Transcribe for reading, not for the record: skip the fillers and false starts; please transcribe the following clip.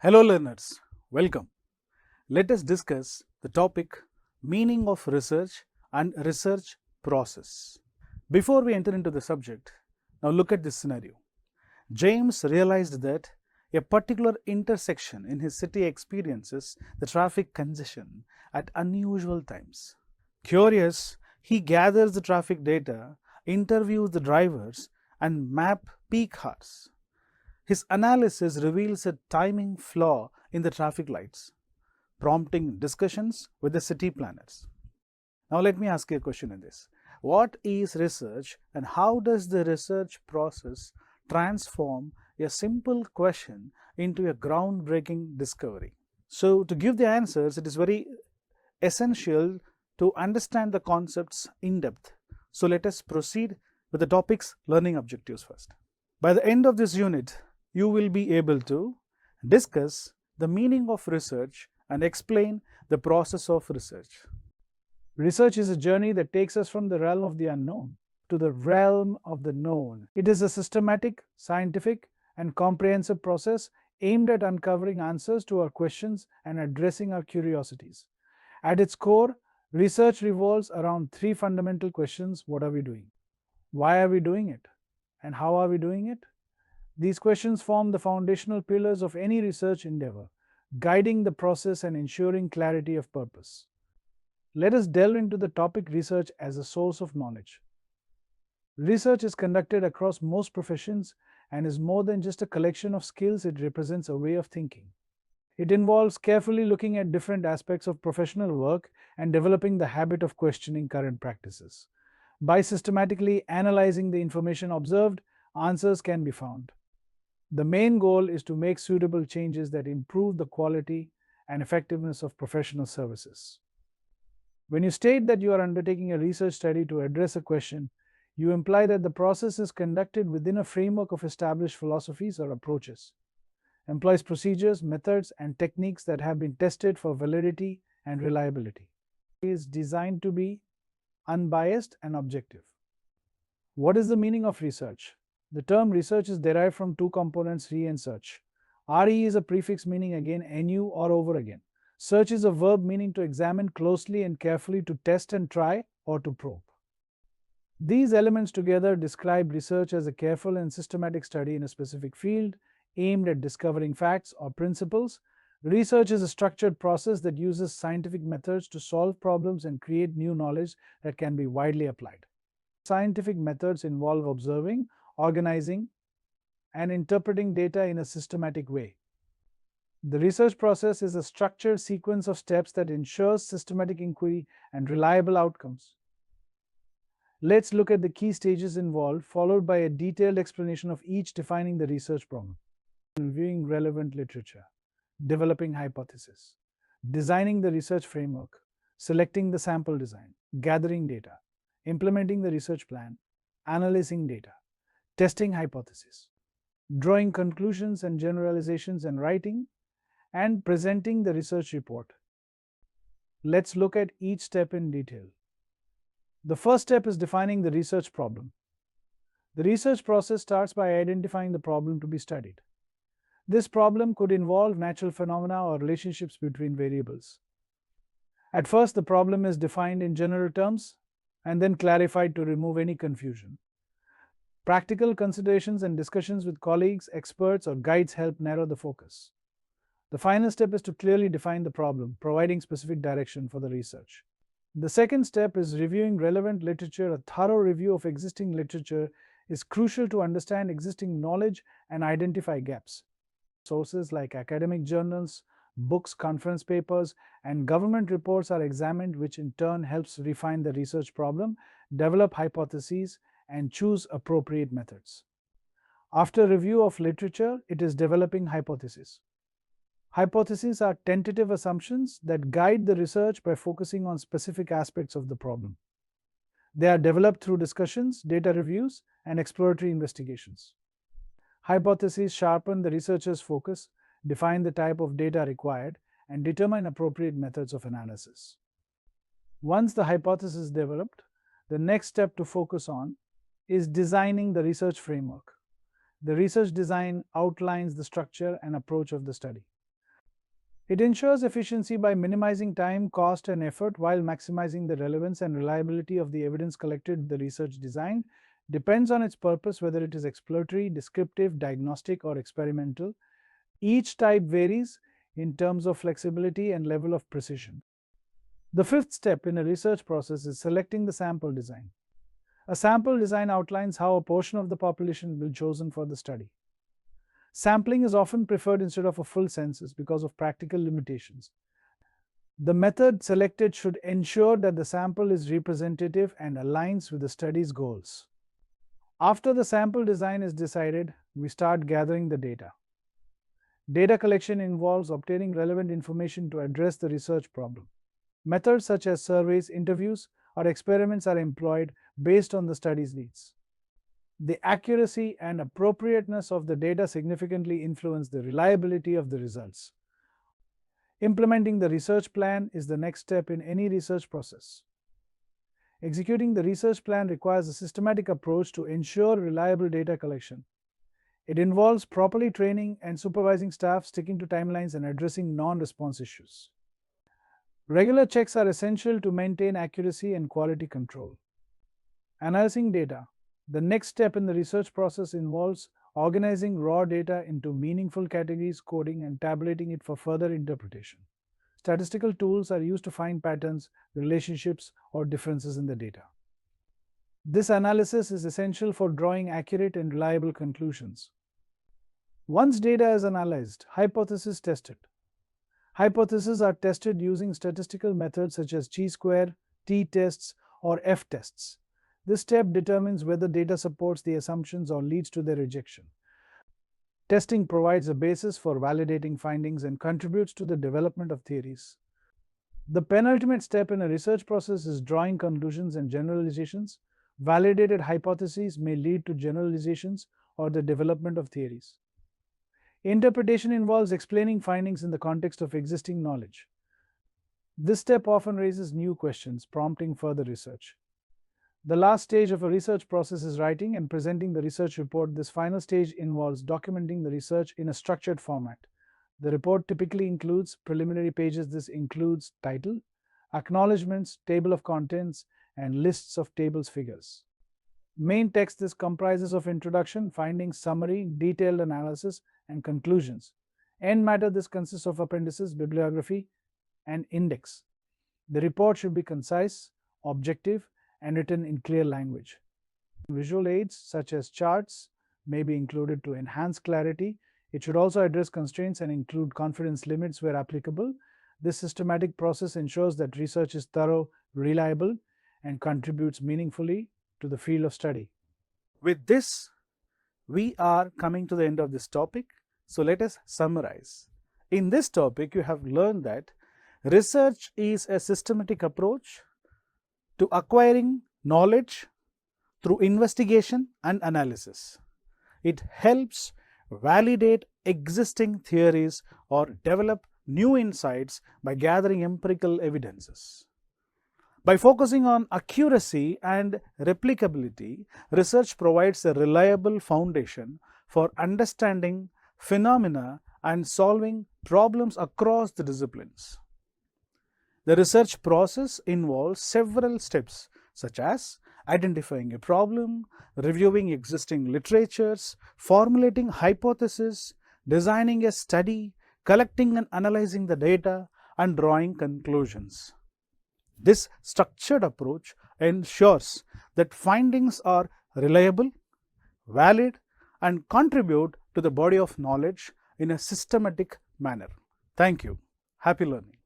Hello learners, welcome. Let us discuss the topic meaning of research and research process. Before we enter into the subject, now look at this scenario. James realized that a particular intersection in his city experiences the traffic congestion at unusual times. Curious, he gathers the traffic data, interviews the drivers, and map peak hours. His analysis reveals a timing flaw in the traffic lights, prompting discussions with the city planners. Now, let me ask you a question in this. What is research and how does the research process transform a simple question into a groundbreaking discovery? So, to give the answers, it is very essential to understand the concepts in depth. So, let us proceed with the topic's learning objectives first. By the end of this unit, you will be able to discuss the meaning of research and explain the process of research. Research is a journey that takes us from the realm of the unknown to the realm of the known. It is a systematic, scientific, and comprehensive process aimed at uncovering answers to our questions and addressing our curiosities. At its core, research revolves around three fundamental questions. What are we doing? Why are we doing it? And how are we doing it? These questions form the foundational pillars of any research endeavor, guiding the process and ensuring clarity of purpose. Let us delve into the topic research as a source of knowledge. Research is conducted across most professions and is more than just a collection of skills, it represents a way of thinking. It involves carefully looking at different aspects of professional work and developing the habit of questioning current practices. By systematically analyzing the information observed, answers can be found. The main goal is to make suitable changes that improve the quality and effectiveness of professional services. When you state that you are undertaking a research study to address a question, you imply that the process is conducted within a framework of established philosophies or approaches, employs procedures, methods, and techniques that have been tested for validity and reliability. It is designed to be unbiased and objective. What is the meaning of research? The term research is derived from two components, re and search. Re is a prefix meaning again, anew or over again. Search is a verb meaning to examine closely and carefully, to test and try, or to probe. These elements together describe research as a careful and systematic study in a specific field aimed at discovering facts or principles. Research is a structured process that uses scientific methods to solve problems and create new knowledge that can be widely applied. Scientific methods involve observing, organizing, and interpreting data in a systematic way. The research process is a structured sequence of steps that ensures systematic inquiry and reliable outcomes. Let's look at the key stages involved, followed by a detailed explanation of each, defining the research problem. Reviewing relevant literature, developing hypotheses, designing the research framework, selecting the sample design, gathering data, implementing the research plan, analyzing data, testing hypotheses, drawing conclusions and generalizations, and writing and presenting the research report. Let's look at each step in detail. The first step is defining the research problem. The research process starts by identifying the problem to be studied. This problem could involve natural phenomena or relationships between variables. At first, the problem is defined in general terms and then clarified to remove any confusion. Practical considerations and discussions with colleagues, experts, or guides help narrow the focus. The final step is to clearly define the problem, providing specific direction for the research. The second step is reviewing relevant literature. A thorough review of existing literature is crucial to understand existing knowledge and identify gaps. Sources like academic journals, books, conference papers, and government reports are examined, which in turn helps refine the research problem, develop hypotheses, and choose appropriate methods. After review of literature, it is developing hypotheses. Hypotheses are tentative assumptions that guide the research by focusing on specific aspects of the problem. They are developed through discussions, data reviews, and exploratory investigations. Hypotheses sharpen the researcher's focus, define the type of data required, and determine appropriate methods of analysis. Once the hypothesis is developed, the next step to focus on is designing the research framework. The research design outlines the structure and approach of the study. It ensures efficiency by minimizing time, cost, and effort while maximizing the relevance and reliability of the evidence collected. The research design depends on its purpose, whether it is exploratory, descriptive, diagnostic, or experimental. Each type varies in terms of flexibility and level of precision. The fifth step in a research process is selecting the sample design. A sample design outlines how a portion of the population will be chosen for the study. Sampling is often preferred instead of a full census because of practical limitations. The method selected should ensure that the sample is representative and aligns with the study's goals. After the sample design is decided, we start gathering the data. Data collection involves obtaining relevant information to address the research problem. Methods such as surveys, interviews, or experiments are employed based on the study's needs. The accuracy and appropriateness of the data significantly influence the reliability of the results. Implementing the research plan is the next step in any research process. Executing the research plan requires a systematic approach to ensure reliable data collection. It involves properly training and supervising staff, sticking to timelines, and addressing non-response issues. Regular checks are essential to maintain accuracy and quality control. Analyzing data. The next step in the research process involves organizing raw data into meaningful categories, coding, and tabulating it for further interpretation. Statistical tools are used to find patterns, relationships, or differences in the data. This analysis is essential for drawing accurate and reliable conclusions. Once data is analyzed, hypotheses tested. Hypotheses are tested using statistical methods such as chi-square, t-tests, or f-tests. This step determines whether data supports the assumptions or leads to their rejection. Testing provides a basis for validating findings and contributes to the development of theories. The penultimate step in a research process is drawing conclusions and generalizations. Validated hypotheses may lead to generalizations or the development of theories. Interpretation involves explaining findings in the context of existing knowledge. This step often raises new questions, prompting further research. The last stage of a research process is writing and presenting the research report. This final stage involves documenting the research in a structured format. The report typically includes preliminary pages. This includes title, acknowledgements, table of contents, and lists of tables figures. Main text. This comprises of introduction, findings, summary, detailed analysis, and conclusions. End matter. This consists of appendices, bibliography, and index. The report should be concise, objective, and written in clear language. Visual aids such as charts may be included to enhance clarity. It should also address constraints and include confidence limits where applicable. This systematic process ensures that research is thorough, reliable, and contributes meaningfully to the field of study. With this, we are coming to the end of this topic. So let us summarize. In this topic, you have learned that research is a systematic approach to acquiring knowledge through investigation and analysis. It helps validate existing theories or develop new insights by gathering empirical evidences. By focusing on accuracy and replicability, research provides a reliable foundation for understanding phenomena and solving problems across the disciplines. The research process involves several steps such as identifying a problem, reviewing existing literatures, formulating hypotheses, designing a study, collecting and analyzing the data, and drawing conclusions. This structured approach ensures that findings are reliable, valid, and contribute to the body of knowledge in a systematic manner. Thank you. Happy learning.